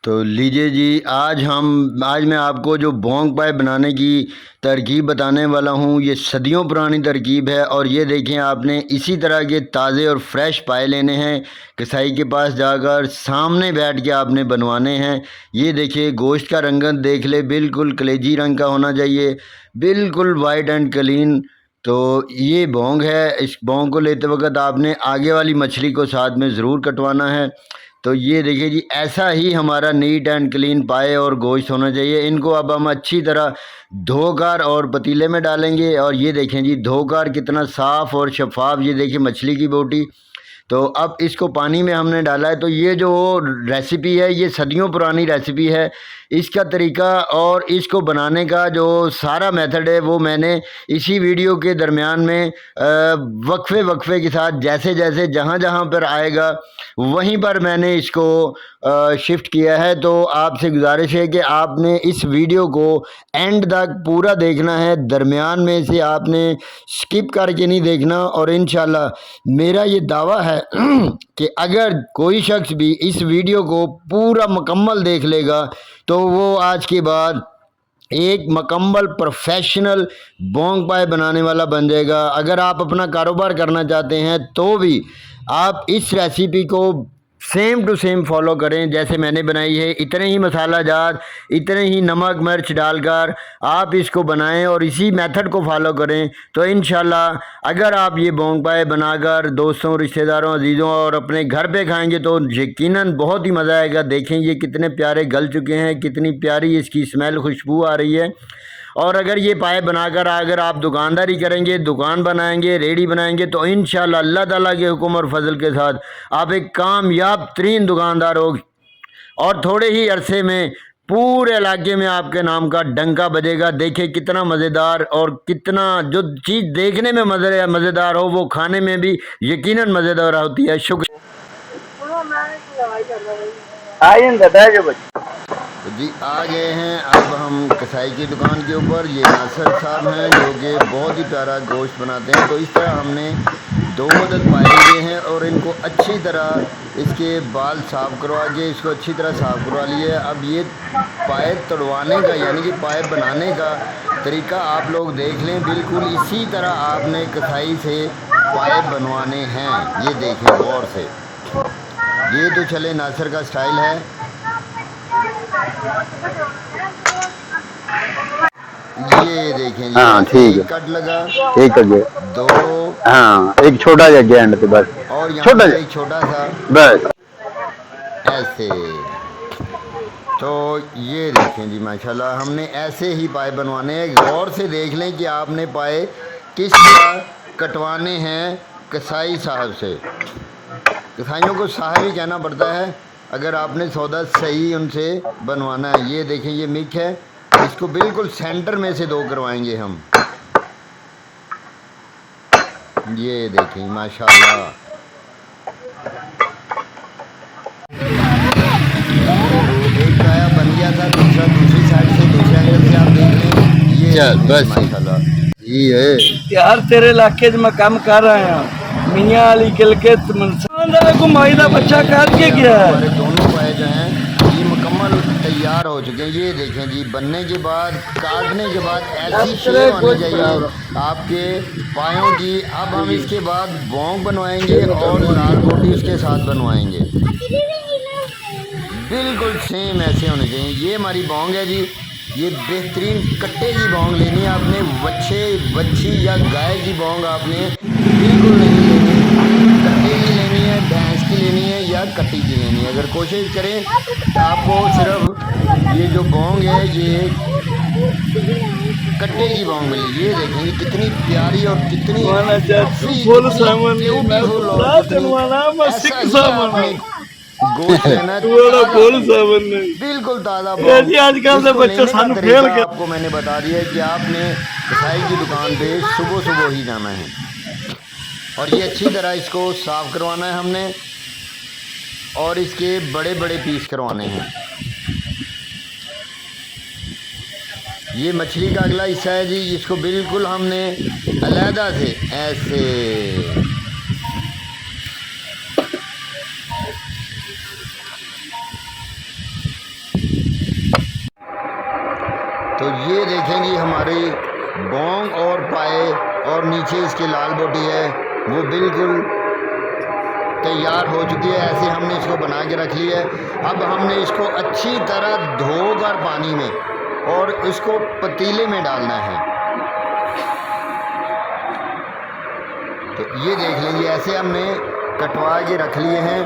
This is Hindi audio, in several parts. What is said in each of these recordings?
तो लीजिए जी, आज मैं आपको जो बोंग पाए बनाने की तरकीब बताने वाला हूँ। ये सदियों पुरानी तरकीब है और ये देखें, आपने इसी तरह के ताज़े और फ्रेश पाए लेने हैं। कसाई के पास जाकर सामने बैठ के आपने बनवाने हैं। ये देखिए, गोश्त का रंगत देख ले, बिल्कुल कलेजी रंग का होना चाहिए, बिल्कुल वाइट एंड क्लीन। तो ये बोंग है। इस बोंग को लेते वक्त आपने आगे वाली मछली को साथ में ज़रूर कटवाना है। तो ये देखिए जी, ऐसा ही हमारा नीट एंड क्लीन पाए और गोश्त होना चाहिए। इनको अब हम अच्छी तरह धोकर और पतीले में डालेंगे। और ये देखें जी, धोकर कितना साफ़ और शफाफ, ये देखिए मछली की बोटी। तो अब इसको पानी में हमने डाला है। तो ये जो रेसिपी है, ये सदियों पुरानी रेसिपी है। इसका तरीका और इसको बनाने का जो सारा मेथड है, वो मैंने इसी वीडियो के दरमियान में वक्फे वक्फे के साथ, जैसे जैसे जहाँ जहाँ पर आएगा वहीं पर मैंने इसको शिफ्ट किया है। तो आपसे गुजारिश है कि आपने इस वीडियो को एंड तक पूरा देखना है, दरमियान में से आपने स्किप करके नहीं देखना। और इंशाल्लाह मेरा ये दावा है कि अगर कोई शख्स भी इस वीडियो को पूरा मुकम्मल देख लेगा तो वो आज के बाद एक मुकम्मल प्रोफेशनल बोंग पाए बनाने वाला बन जाएगा। अगर आप अपना कारोबार करना चाहते हैं तो भी आप इस रेसिपी को सेम टू सेम फॉलो करें जैसे मैंने बनाई है। इतने ही मसाला जात, इतने ही नमक मिर्च डालकर आप इसको बनाएं और इसी मेथड को फॉलो करें। तो इंशाल्लाह अगर आप ये बोंग पाए बनाकर दोस्तों, रिश्तेदारों, अजीज़ों और अपने घर पे खाएंगे तो यकीनन बहुत ही मज़ा आएगा। देखें ये कितने प्यारे गल चुके हैं, कितनी प्यारी इसकी स्मेल, खुशबू आ रही है। और अगर ये पाए बनाकर अगर आप दुकानदारी करेंगे, दुकान बनाएंगे, रेडी बनाएंगे, तो इंशाल्लाह अल्लाह ताला के हुक्म और फजल के साथ आप एक कामयाब तरीन दुकानदार हो और थोड़े ही अरसे में पूरे इलाके में आपके नाम का डंका बजेगा। देखिए कितना मज़ेदार, और कितना जो चीज़ देखने में मज़ेदार हो वो खाने में भी यकीनन मज़ेदार होती है। शुक्रिया। तो जी आ गए हैं अब हम कसाई की दुकान के ऊपर। ये नासिर साहब हैं जो कि बहुत ही प्यारा गोश्त बनाते हैं। तो इस तरह हमने 2 अदद पाए लिए हैं और इनको अच्छी तरह इसके बाल साफ़ करवा के इसको अच्छी तरह साफ़ करवा लिए। अब ये पाए तड़वाने का यानी कि पाए बनाने का तरीका आप लोग देख लें। बिल्कुल इसी तरह आपने कसाई से पाए बनवाने हैं। ये देखें गौर से। ये तो चले नासिर का स्टाइल है। ये देखें जी, हाँ ठीक है, कट लगा, ठीक है जी। 2 हाँ एक छोटा सा एंड पे बस, और यहाँ छोटा पे एक छोटा सा बस ऐसे। तो ये देखें जी, माशाल्लाह हमने ऐसे ही पाए बनवाने हैं। गौर से देख लें कि आपने पाए किस तरह कटवाने हैं कसाई साहब से। कसाइयों को साहब ही कहना पड़ता है अगर आपने सौदा सही उनसे बनवाना है। ये देखें ये मिक है, इसको बिल्कुल सेंटर में से 2 करवाएंगे हम। ये देखें माशाल्लाह। एक पाया बन गया था, दूसरा दूसरी साइड से, दूसरे एंगल से आप देख लें। ये बस माशाल्लाह ये है यार तेरे इलाके च मैं काम कर रहा हूँ। मियाँ अली गिलगित घुमाई का बच्चा करके गया है। हमारे दोनों पाए जो हैं ये मुकम्मल तैयार हो चुके हैं। ये देखें जी, बनने के बाद, काटने के बाद ऐसी शेप आनी चाहिए आपके पायों की। अब हम इसके बाद बोंग बनवाएंगे और नान रोटी उसके साथ बनवाएंगे। बिल्कुल सेम ऐसे होने चाहिए। ये हमारी बोंग है जी। ये बेहतरीन कट्टे की बोंग लेनी है आपने। बच्ची या गाय की बोंग आपने बिल्कुल नहीं लेनी, कट्टे की लेनी है, भैंस की लेनी है या कट्टी की लेनी है। अगर कोशिश करें तो आपको सिर्फ ये जो बोंग है ये कट्टे की बोंग मिली। ये देखेंगे कितनी प्यारी और कितनी गोश्त लेना बिल्कुल ताज़ा। आजकल से बच्चे सानू फेल के आपको मैंने बता दिया है कि आपने कसाई की दुकान पे सुबह सुबह ही जाना है और ये अच्छी तरह इसको साफ़ करवाना है हमने और इसके बड़े बड़े पीस करवाने हैं। ये मछली का अगला हिस्सा है जी, इसको बिल्कुल हमने अलहदा से ऐसे तो ये देखें जी हमारी बोंग और पाए और नीचे इसकी लाल बोटी है वो बिल्कुल तैयार हो चुकी है। ऐसे हमने इसको बना के रख लिया है। अब हमने इसको अच्छी तरह धोकर पानी में और इसको पतीले में डालना है। तो ये देख लीजिए ऐसे हमने कटवा के रख लिए हैं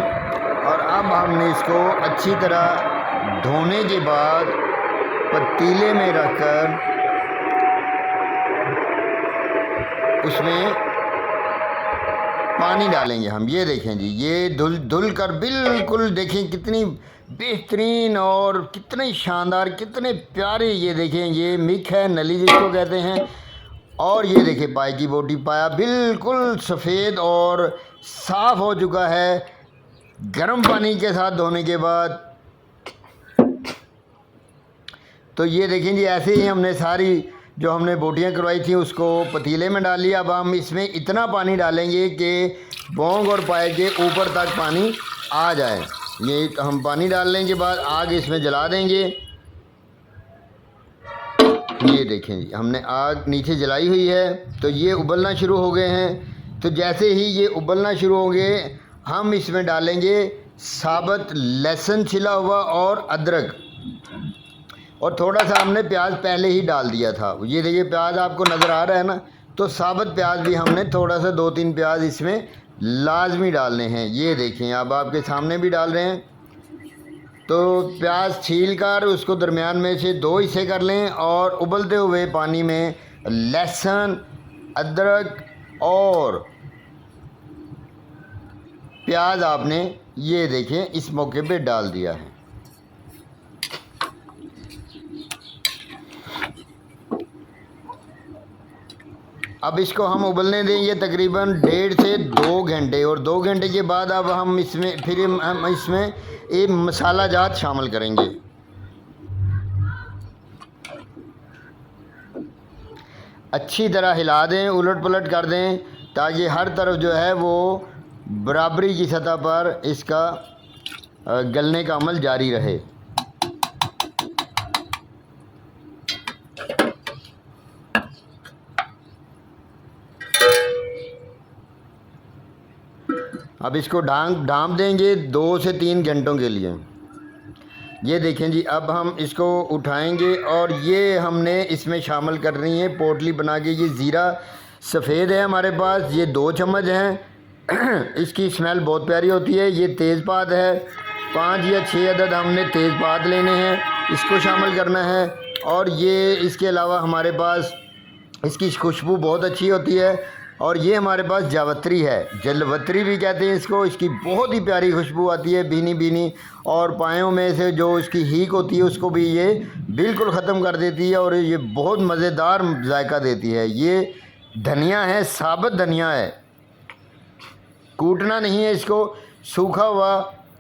और अब हमने इसको अच्छी तरह धोने के बाद पतीले में रखकर उसमें पानी डालेंगे हम। ये देखें जी ये धुल कर बिल्कुल देखें कितनी बेहतरीन और कितने शानदार कितने प्यारे। ये देखें ये मिक है, नली जिसको कहते हैं। और ये देखें पाए की बोटी, पाया बिल्कुल सफ़ेद और साफ़ हो चुका है गर्म पानी के साथ धोने के बाद। तो ये देखें जी ऐसे ही हमने सारी जो हमने बोटियां करवाई थी उसको पतीले में डाल लिया। अब हम इसमें इतना पानी डालेंगे कि बोंग और पाए के ऊपर तक पानी आ जाए। ये हम पानी डालने के बाद आग इसमें जला देंगे। ये देखें जी हमने आग नीचे जलाई हुई है तो ये उबलना शुरू हो गए हैं। तो जैसे ही ये उबलना शुरू होंगे हम इसमें डालेंगे साबुत लहसुन छिला हुआ और अदरक, और थोड़ा सा हमने प्याज पहले ही डाल दिया था। ये देखिए प्याज आपको नज़र आ रहा है ना, तो साबुत प्याज भी हमने थोड़ा सा 2-3 प्याज इसमें लाजमी डालने हैं। ये देखें अब आपके सामने भी डाल रहे हैं। तो प्याज छील कर उसको दरमियान में से 2 हिस्से कर लें और उबलते हुए पानी में लहसुन, अदरक और प्याज आपने ये देखें इस मौके पे डाल दिया है। अब इसको हम उबलने देंगे तकरीबन 1.5 से 2 घंटे, और 2 घंटे के बाद अब हम इसमें फिर हम इसमें एक मसाला जात शामिल करेंगे। अच्छी तरह हिला दें, उलट पलट कर दें ताकि हर तरफ जो है वो बराबरी की सतह पर इसका गलने का अमल जारी रहे। अब इसको ढाँप देंगे 2 से 3 घंटों के लिए। ये देखें जी अब हम इसको उठाएंगे और ये हमने इसमें शामिल कर रही है पोटली बना के। ये ज़ीरा सफ़ेद है हमारे पास, ये 2 चम्मच हैं। इसकी स्मेल बहुत प्यारी होती है। ये तेज़पात है, 5 या 6 अदद हमने तेज़पात लेने हैं, इसको शामिल करना है। और ये इसके अलावा हमारे पास इसकी खुशबू बहुत अच्छी होती है। और ये हमारे पास जावित्री है, जलवत्री भी कहते हैं इसको। इसकी बहुत ही प्यारी खुशबू आती है, भीनी भीनी, और पायों में से जो इसकी हीक होती है उसको भी ये बिल्कुल ख़त्म कर देती है और ये बहुत मज़ेदार जायका देती है। ये धनिया है, साबुत धनिया है, कूटना नहीं है इसको, सूखा हुआ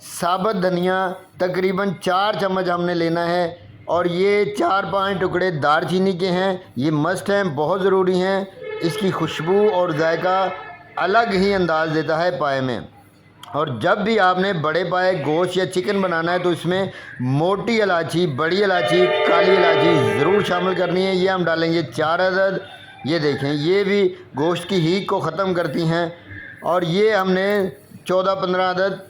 साबुत धनिया तकरीबन 4 चम्मच हमने लेना है। और ये 4-5 टुकड़े दालचीनी के हैं, ये मस्ट हैं, बहुत ज़रूरी हैं। इसकी खुशबू और जायका अलग ही अंदाज़ देता है पाए में। और जब भी आपने बड़े पाए गोश्त या चिकन बनाना है तो इसमें मोटी इलायची, बड़ी इलायची, काली इलायची ज़रूर शामिल करनी है। ये हम डालेंगे 4 अदद। ये देखें ये भी गोश्त की हीक को ख़त्म करती हैं। और ये हमने 14-15 अदद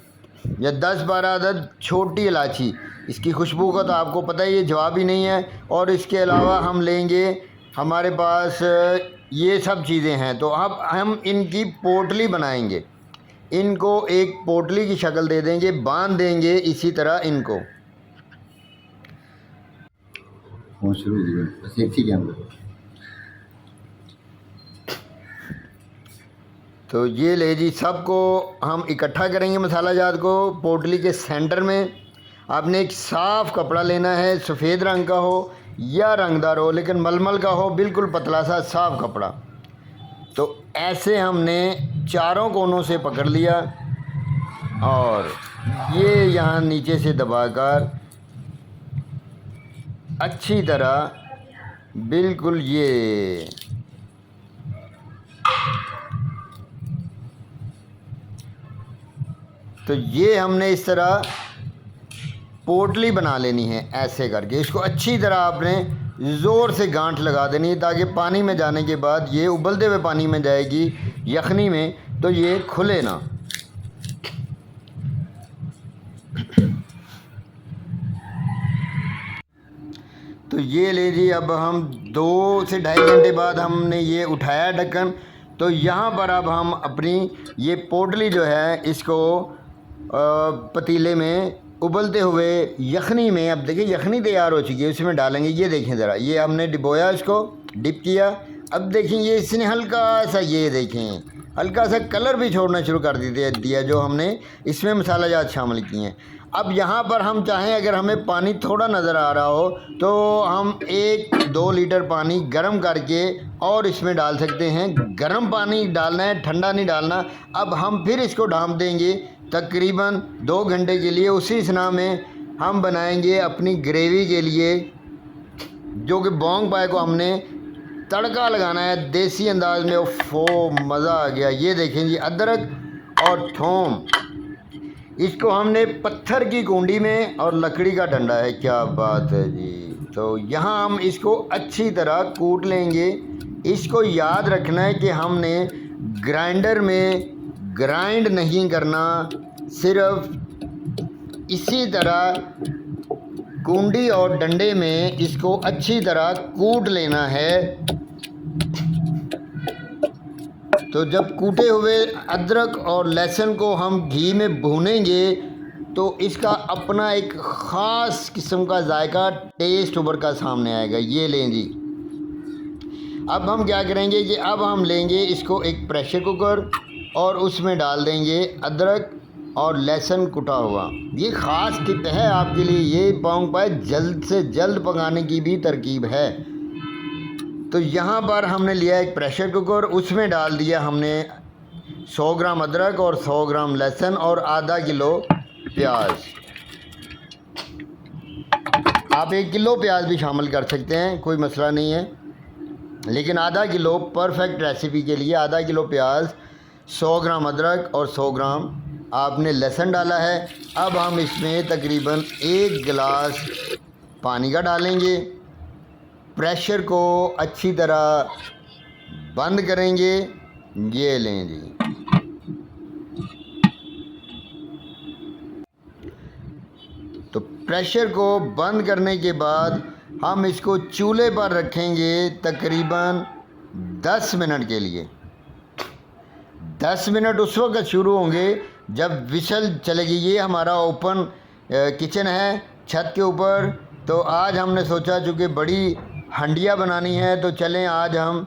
या 10-12 अदद छोटी इलायची, इसकी खुशबू का तो आपको पता ही है, जवाब ही नहीं है। और इसके अलावा हम लेंगे, हमारे पास ये सब चीज़ें हैं। तो अब हम इनकी पोटली बनाएंगे, इनको एक पोटली की शक्ल दे देंगे, बांध देंगे इसी तरह इनको। तो ये ले जी सबको हम इकट्ठा करेंगे मसाला जात को। पोटली के सेंटर में आपने एक साफ़ कपड़ा लेना है, सफ़ेद रंग का हो या रंगदार हो, लेकिन मलमल का हो, बिल्कुल पतला सा साफ़ कपड़ा। तो ऐसे हमने चारों कोनों से पकड़ लिया और ये यहाँ नीचे से दबाकर अच्छी तरह बिल्कुल ये तो ये हमने इस तरह पोटली बना लेनी है। ऐसे करके इसको अच्छी तरह आपने ज़ोर से गांठ लगा देनी है, ताकि पानी में जाने के बाद ये उबलते हुए पानी में जाएगी यखनी में, तो ये खुले ना। तो ये ले जी, अब हम 2 से ढाई घंटे बाद हमने ये उठाया ढक्कन। तो यहाँ पर अब हम अपनी ये पोटली जो है इसको पतीले में उबलते हुए यखनी में, अब देखिए यखनी तैयार हो चुकी है, उसमें डालेंगे। ये देखें ज़रा, ये हमने डिबोया, इसको डिप किया। अब देखें ये इसने हल्का सा, ये देखें हल्का सा कलर भी छोड़ना शुरू कर दिया जो हमने इसमें मसाला जात शामिल किए हैं। अब यहाँ पर हम चाहें, अगर हमें पानी थोड़ा नज़र आ रहा हो तो हम 1-2 लीटर पानी गर्म करके और इसमें डाल सकते हैं। गर्म पानी डालना है, ठंडा नहीं डालना। अब हम फिर इसको ढाँप देंगे तकरीबन 2 घंटे के लिए। उसी स्ना में हम बनाएंगे अपनी ग्रेवी के लिए, जो कि बोंग पाए को हमने तड़का लगाना है देसी अंदाज में। ओफो, मज़ा आ गया। ये देखें जी, अदरक और थोम, इसको हमने पत्थर की कुंडी में और लकड़ी का डंडा है। क्या बात है जी। तो यहाँ हम इसको अच्छी तरह कूट लेंगे। इसको याद रखना है कि हमने ग्राइंडर में ग्राइंड नहीं करना, सिर्फ इसी तरह कुंडी और डंडे में इसको अच्छी तरह कूट लेना है। तो जब कूटे हुए अदरक और लहसुन को हम घी में भूनेंगे तो इसका अपना एक ख़ास किस्म का जायका, टेस्ट उभर का सामने आएगा। ये लें जी। अब हम क्या करेंगे कि अब हम लेंगे इसको एक प्रेशर कुकर और उसमें डाल देंगे अदरक और लहसुन कुटा हुआ। ये ख़ास टिप है आपके लिए, ये बोंग पाए जल्द से जल्द पकाने की भी तरकीब है। तो यहाँ पर हमने लिया एक प्रेशर कुकर, उसमें डाल दिया हमने 100 ग्राम अदरक और 100 ग्राम लहसुन और आधा किलो प्याज। आप 1 किलो प्याज भी शामिल कर सकते हैं, कोई मसला नहीं है, लेकिन आधा किलो परफेक्ट रेसिपी के लिए। आधा किलो प्याज, 100 ग्राम अदरक और 100 ग्राम आपने लहसुन डाला है। अब हम इसमें तकरीबन 1 गिलास पानी का डालेंगे। प्रेशर को अच्छी तरह बंद करेंगे। ये लें जी। तो प्रेशर को बंद करने के बाद हम इसको चूल्हे पर रखेंगे तकरीबन 10 मिनट के लिए। 10 मिनट उस वक्त शुरू होंगे जब विसल चलेगी। ये हमारा ओपन किचन है छत के ऊपर। तो आज हमने सोचा चूँकि बड़ी हंडिया बनानी है तो चलें आज हम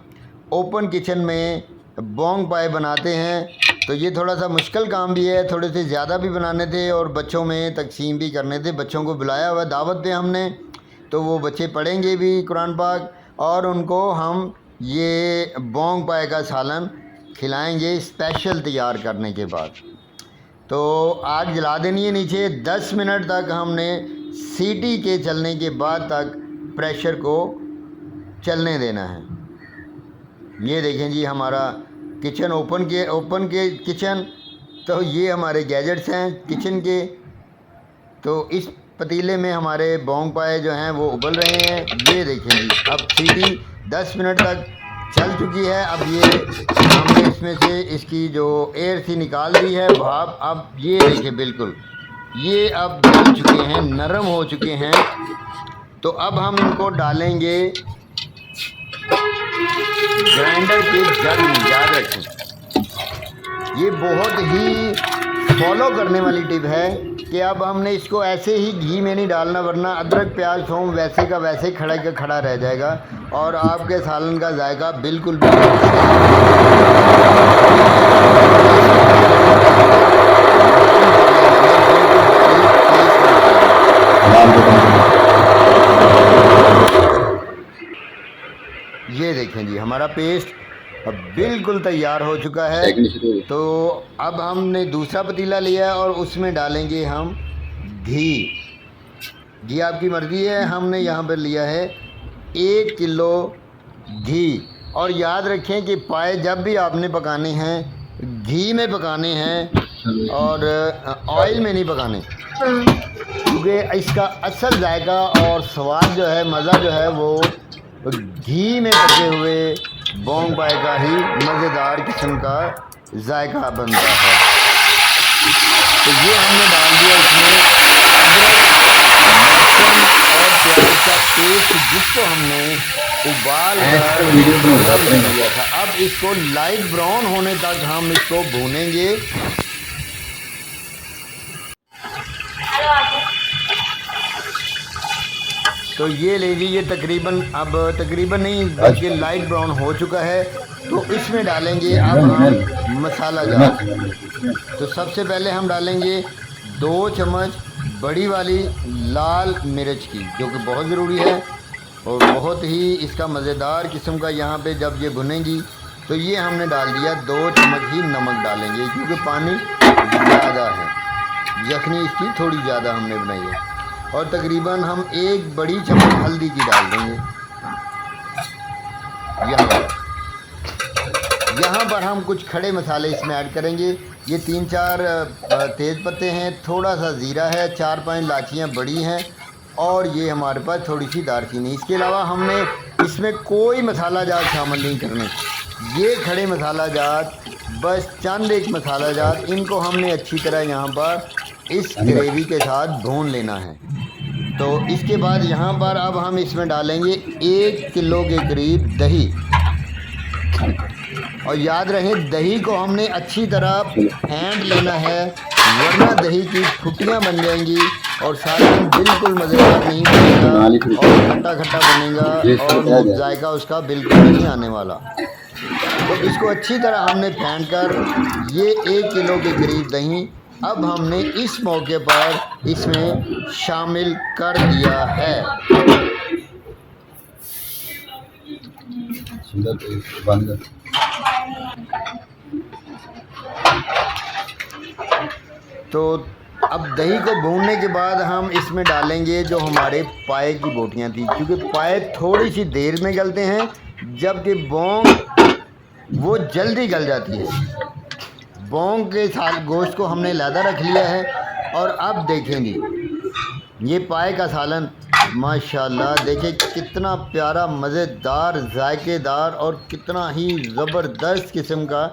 ओपन किचन में बोंग पाए बनाते हैं। तो ये थोड़ा सा मुश्किल काम भी है, थोड़े से ज़्यादा भी बनाने थे और बच्चों में तकसीम भी करने थे। बच्चों को बुलाया हुआ दावत पे हमने, तो वो बच्चे पढ़ेंगे भी कुरान पाक और उनको हम ये बोंग पाए का सालन खिलाएंगे स्पेशल तैयार करने के बाद। तो आग जला देनी है नीचे। 10 मिनट तक हमने सीटी के चलने के बाद तक प्रेशर को चलने देना है। ये देखें जी हमारा किचन ओपन के किचन। तो ये हमारे गैजेट्स हैं किचन के। तो इस पतीले में हमारे बोंग पाए जो हैं वो उबल रहे हैं। ये देखें जी, अब सीटी 10 मिनट तक चल चुकी है। अब ये हमने इसमें से इसकी जो एयर थी निकाल दी है, भाप। अब ये देखिए बिल्कुल ये अब जल चुके हैं, नरम हो चुके हैं। तो अब हम इनको डालेंगे ग्राइंडर के जग में। याद रखें ये बहुत ही फॉलो करने वाली टिप है कि अब हमने इसको ऐसे ही घी में नहीं डालना, वरना अदरक प्याज थोम वैसे का वैसे खड़ा का खड़ा रह जाएगा और आपके सालन का जायका बिल्कुल भी ये देखें जी हमारा पेस्ट अब बिल्कुल तैयार हो चुका है। तो अब हमने दूसरा पतीला लिया है और उसमें डालेंगे हम घी। घी आपकी मर्ज़ी है। हमने यहाँ पर लिया है 1 किलो घी। और याद रखें कि पाए जब भी आपने पकाने हैं घी में पकाने हैं, और ऑयल में नहीं पकाने, क्योंकि इसका असल जायका और स्वाद जो है, मज़ा जो है वो घी में पके हुए बोंग पाए का ही मज़ेदार किस्म का जायका बनता है। तो ये हमने डाल दिया इसमें अदरक, लहसुन और प्याज का पेस्ट, जिसको हमने उबाल कर दिया था। अब इसको लाइट ब्राउन होने तक हम इसको भूनेंगे। तो ये लीजिए, ये तकरीबन नहीं बल्कि लाइट ब्राउन हो चुका है। तो इसमें डालेंगे अब हम मसाला जार। तो सबसे पहले हम डालेंगे 2 चम्मच बड़ी वाली लाल मिर्च की, जो कि बहुत ज़रूरी है और बहुत ही इसका मज़ेदार किस्म का। यहाँ पे जब ये भुनेंगी तो ये हमने डाल दिया 2 चम्मच ही नमक डालेंगे, क्योंकि पानी ज़्यादा है, यखनी इसकी थोड़ी ज़्यादा हमने बनाई है। और तकरीबन हम 1 बड़ी चम्मच हल्दी की डाल देंगे। यहाँ पर हम कुछ खड़े मसाले इसमें ऐड करेंगे। ये 3-4 तेज़ पत्ते हैं, थोड़ा सा ज़ीरा है, 4-5 इलायचियाँ बड़ी हैं और ये हमारे पास थोड़ी सी दालचीनी। इसके अलावा हमने इसमें कोई मसाला जात शामिल नहीं करने। ये खड़े मसाला जात, बस चंद एक मसाला जात, इनको हमने अच्छी तरह यहाँ पर इस ग्रेवी के साथ भून लेना है। तो इसके बाद यहाँ पर अब हम इसमें डालेंगे 1 किलो के करीब दही। और याद रहे, दही को हमने अच्छी तरह फेंट लेना है, वरना दही की फुटियाँ बन जाएंगी और सालन बिल्कुल मज़ेदार नहीं बनेगा और खट्टा खट्टा बनेगा और जायका उसका बिल्कुल नहीं आने वाला। तो इसको अच्छी तरह हमने फेंट कर, ये 1 किलो के करीब दही अब हमने इस मौके पर इसमें शामिल कर दिया है। तो अब दही को भूनने के बाद हम इसमें डालेंगे जो हमारे पाए की बोटियां थी, क्योंकि पाए थोड़ी सी देर में गलते हैं, जबकि बोंग वो जल्दी गल जाती है। बोंग के साथ गोश्त को हमने लादा रख लिया है। और अब देखेंगे ये पाए का सालन, माशाल्लाह देखिए कितना प्यारा, मज़ेदार, जायकेदार और कितना ही ज़बरदस्त किस्म का।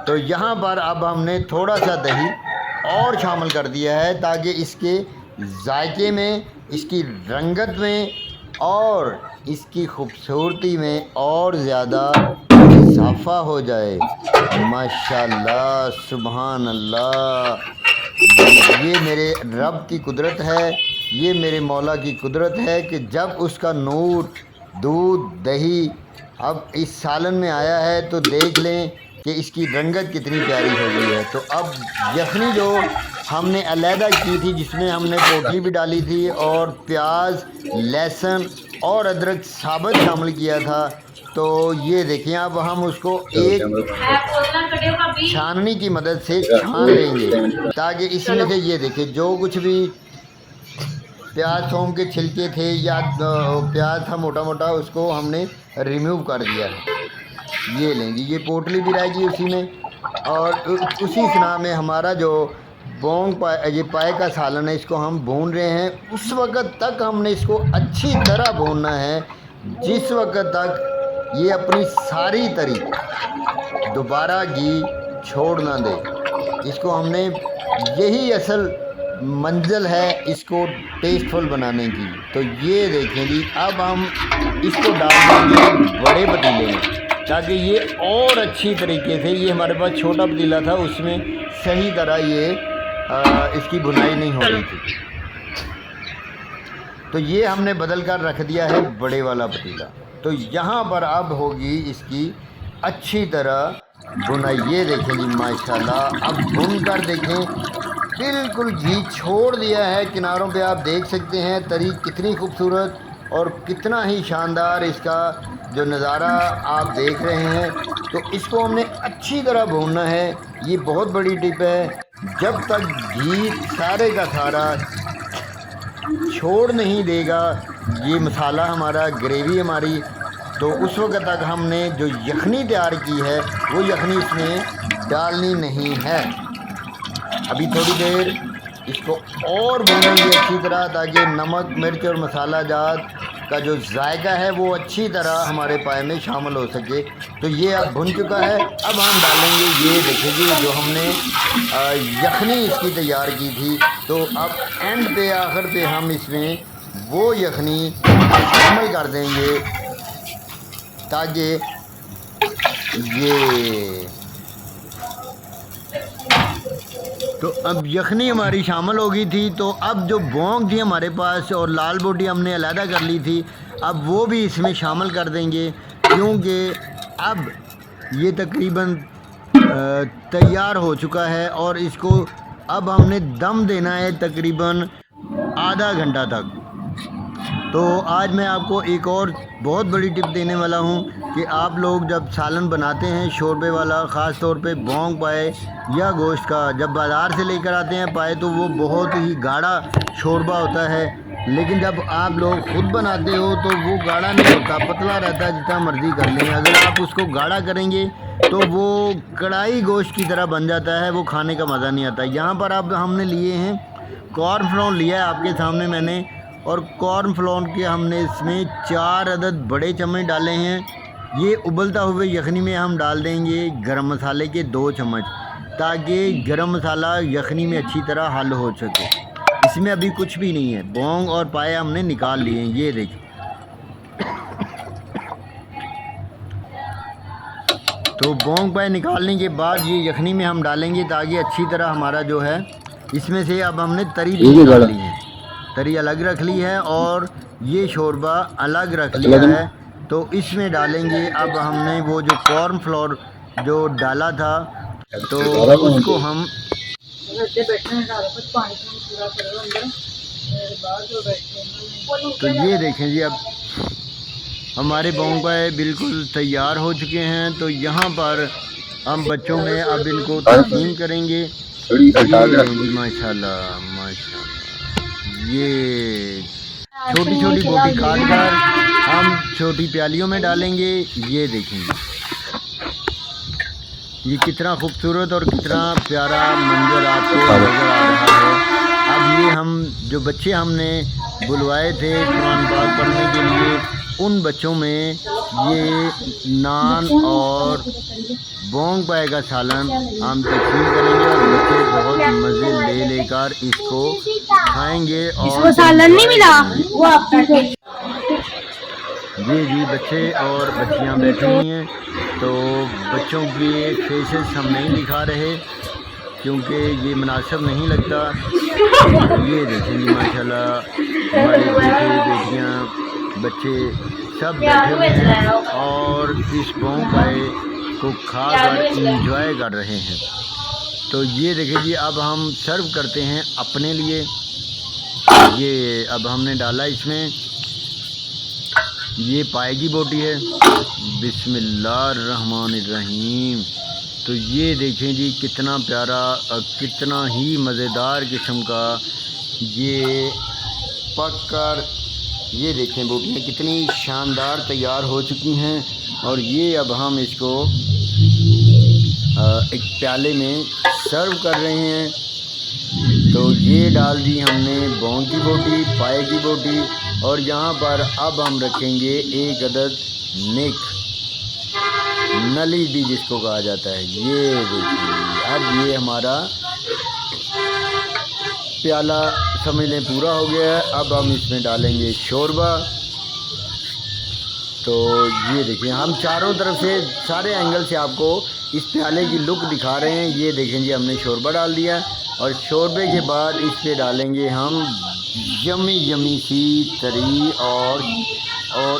तो यहाँ पर अब हमने थोड़ा सा दही और शामिल कर दिया है, ताकि इसके जायके में, इसकी रंगत में और इसकी खूबसूरती में और ज़्यादा इजाफा हो जाए। माशाल्लाह, सुभान अल्लाह। ये मेरे रब की कुदरत है, ये मेरे मौला की कुदरत है कि जब उसका नूर, दूध, दही अब इस सालन में आया है तो देख लें कि इसकी रंगत कितनी प्यारी हो गई है। तो अब यखनी जो हमने अलहदा की थी, जिसमें हमने पोटली भी डाली थी और प्याज, लहसुन और अदरक साबुत शामिल किया था, तो ये देखिए अब हम उसको एक छाननी की मदद से छान लेंगे, ताकि इसमें से ये देखिए जो कुछ भी प्याज थोम के छिलके थे या प्याज था मोटा मोटा, उसको हमने रिमूव कर दिया है। ये लेंगे, ये पोटली भी रहेगी उसी में। और उसी सना में हमारा जो ये पाए का सालन है, इसको हम भून रहे हैं। उस वक़्त तक हमने इसको अच्छी तरह भूनना है जिस वक़्त तक ये अपनी सारी तरी दोबारा घी छोड़ ना दे। इसको हमने, यही असल मंजिल है इसको टेस्टफुल बनाने की। तो ये देखें जी, अब हम इसको डाल देंगे बड़े पतीले में, ताकि ये और अच्छी तरीके से, ये हमारे पास छोटा पतीला था उसमें सही तरह ये इसकी भुनाई नहीं हो रही थी, तो ये हमने बदल कर रख दिया है बड़े वाला पतीला। तो यहाँ पर अब होगी इसकी अच्छी तरह भुनाई। ये देखें जी माशाल्लाह, अब भुन कर देखें, बिल्कुल घी छोड़ दिया है किनारों पे, आप देख सकते हैं तरी कितनी खूबसूरत और कितना ही शानदार इसका जो नज़ारा आप देख रहे हैं। तो इसको हमने अच्छी तरह भूनना है, ये बहुत बड़ी टिप है। जब तक घी सारे का सारा छोड़ नहीं देगा ये मसाला हमारा, ग्रेवी हमारी, तो उस वक्त तक हमने जो यखनी तैयार की है वो यखनी इसमें डालनी नहीं है। अभी थोड़ी देर इसको और भूनेंगे अच्छी तरह, ताकि नमक मिर्च और मसाला जात का जो जायका है वो अच्छी तरह हमारे पाए में शामिल हो सके। तो ये अब भुन चुका है। अब हम डालेंगे, ये देखिए जो हमने यखनी इसकी तैयार की थी। तो अब एंड पे आखिर पे हम इसमें वो यखनी शामिल कर देंगे, ताकि ये तो अब यखनी हमारी शामिल हो गई थी। तो अब जो बोंग थी हमारे पास और लाल बोटी हमने अलहदा कर ली थी, अब वो भी इसमें शामिल कर देंगे, क्योंकि अब ये तकरीबन तैयार हो चुका है। और इसको अब हमने दम देना है तकरीबन आधा घंटा तक। तो आज मैं आपको एक और बहुत बड़ी टिप देने वाला हूँ कि आप लोग जब सालन बनाते हैं शोरबे वाला, ख़ास तौर पे बोंग पाए या गोश्त का, जब बाज़ार से लेकर आते हैं पाए तो वो बहुत ही गाढ़ा शोरबा होता है। लेकिन जब आप लोग ख़ुद बनाते हो तो वो गाढ़ा नहीं होता, पतला रहता है, जितना मर्ज़ी कर लें। अगर आप उसको गाढ़ा करेंगे तो वो कढ़ाई गोश्त की तरह बन जाता है, वो खाने का मज़ा नहीं आता। यहाँ पर अब हमने लिए हैं कॉर्नफ्लोर, लिया है आपके सामने मैंने, और कॉर्नफ्लोर के हमने इसमें 4 अदद बड़े चम्मच डाले हैं। ये उबलता हुए यखनी में हम डाल देंगे गरम मसाले के 2 चम्मच, ताकि गरम मसाला यखनी में अच्छी तरह हल हो सके। इसमें अभी कुछ भी नहीं है, बोंग और पाए हमने निकाल लिए हैं, ये देखिए। तो बोंग पाए निकालने के बाद ये यखनी में हम डालेंगे, ताकि अच्छी तरह हमारा जो है इसमें से अब हमने तरी भी निकाल ली है, तरी अलग रख ली है और ये शोरबा अलग रख लिया है। तो इसमें डालेंगे अब हमने वो जो कॉर्नफ्लोर जो डाला था, तो उसको हम तो ये देखें जी, अब हमारे बोंग पाए बिल्कुल तैयार हो चुके हैं। तो यहाँ पर हम बच्चों में अब इनको तकसीम करेंगे। माशाल्लाह माशाल्लाह, ये छोटी छोटी बोटी काट कर हम छोटी प्यालियों में डालेंगे। ये देखेंगे ये कितना खूबसूरत और कितना प्यारा मंजर आपको नज़र आ रहा है। अब ये हम जो बच्चे हमने बुलवाए थे कुरान पाक पढ़ने के लिए, उन बच्चों में ये नान और बोंग पाए का सालन हम तकसीम करेंगे और बच्चे बहुत मज़े ले लेकर इसको खाएंगे। और इसको सालन नहीं मिला वो आपको। जी बच्चे और बच्चियां बैठी हुई हैं, तो बच्चों के फेसेस हम नहीं दिखा रहे क्योंकि ये मुनासिब नहीं लगता। ये देखें जी माशाल्लाह, हमारे बेटे बेटियां बच्चे सब बैठे हुए हैं और इस बोंग पाए को खाकर इंजॉय कर रहे हैं। तो ये देखिए जी, अब हम सर्व करते हैं अपने लिए। ये अब हमने डाला इसमें, ये पाए की बोटी है, बिस्मिल्लाहिर्रहमानिर्रहीम। तो ये देखें जी कितना प्यारा, कितना ही मज़ेदार किस्म का ये पक कर, ये देखें बोटियाँ कितनी शानदार तैयार हो चुकी हैं। और ये अब हम इसको एक प्याले में सर्व कर रहे हैं। तो ये डाल दी हमने बोंग की बोटी, पाए की बोटी, और यहाँ पर अब हम रखेंगे 1 अदद नेक, नली भी जिसको कहा जाता है। ये देखिए अब ये हमारा प्याला समझ लें पूरा हो गया है। अब हम इसमें डालेंगे शोरबा। तो ये देखिए हम चारों तरफ से सारे एंगल से आपको इस प्याले की लुक दिखा रहे हैं। ये देखें जी, हमने शोरबा डाल दिया और शोरबे के बाद इस पे डालेंगे हम यमी यमी सी तरी, और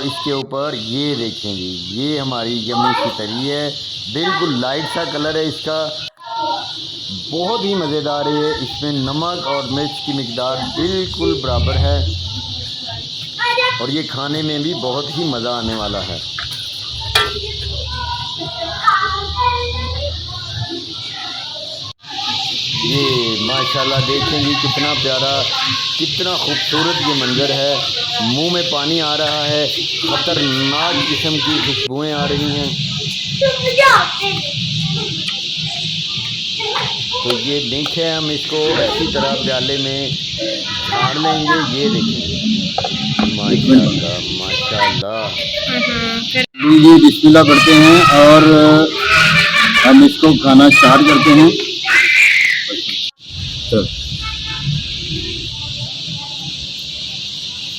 इसके ऊपर ये देखें जी, ये हमारी यमी सी तरी है, बिल्कुल लाइट सा कलर है इसका, बहुत ही मज़ेदार है। इसमें नमक और मिर्च की मिकदार बिल्कुल बराबर है और ये खाने में भी बहुत ही मज़ा आने वाला है। ये माशाल्लाह देखें जी कितना प्यारा, कितना खूबसूरत ये मंज़र है। मुंह में पानी आ रहा है, ख़तरनाक किस्म की खुशबुएं आ रही हैं। तो ये देखें, हम इसको ऐसी तरह प्याले में झाड़ लेंगे। ये देखें, माशाल्लाह माशाल्लाह। लीजिए बिस्मिल्लाह करते हैं और हम इसको खाना स्टार्ट करते हैं। चल।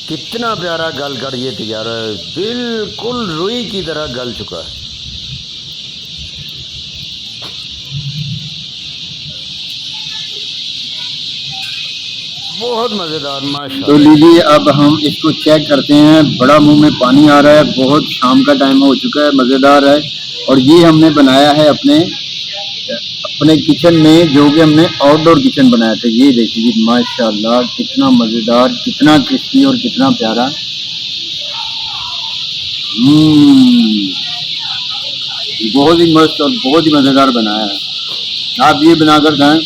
कितना प्यारा गल कर ये तैयार है, बिल्कुल रुई की तरह गल चुका है। बहुत मज़ेदार माशाल्लाह। तो लीजिए अब हम इसको चेक करते हैं। बड़ा मुंह में पानी आ रहा है, बहुत शाम का टाइम हो चुका है, मज़ेदार है। और ये हमने बनाया है अपने किचन में, जो कि हमने आउटडोर किचन बनाया था। ये देखिए माशाल्लाह, कितना मज़ेदार, कितना क्रिस्पी और कितना प्यारा। बहुत ही मस्त और बहुत ही मज़ेदार बनाया है। आप ये बनाकर खाएं,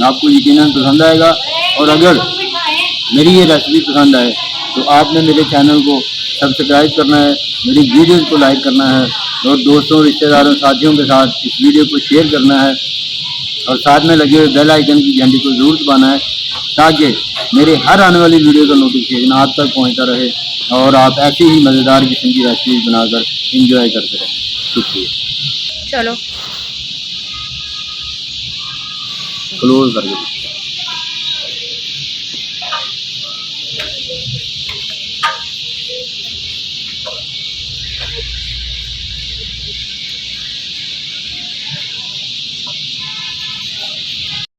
आपको यकीनन पसंद आएगा। और अगर मेरी ये रेसिपी पसंद आए तो आपने मेरे चैनल को सब्सक्राइब करना है, मेरी वीडियोज़ को लाइक करना है और दोस्तों, रिश्तेदारों, साथियों के साथ इस वीडियो को शेयर करना है। और साथ में लगे हुए बेल आइकन की घंटी को ज़रूर दबाना है, ताकि मेरे हर आने वाली वीडियो का नोटिफिकेशन आप तक पहुंचता रहे और आप ऐसी ही मज़ेदार किस्म की रेसिपी बनाकर इंजॉय करते रहें। शुक्रिया। चलो क्लोज कर दो।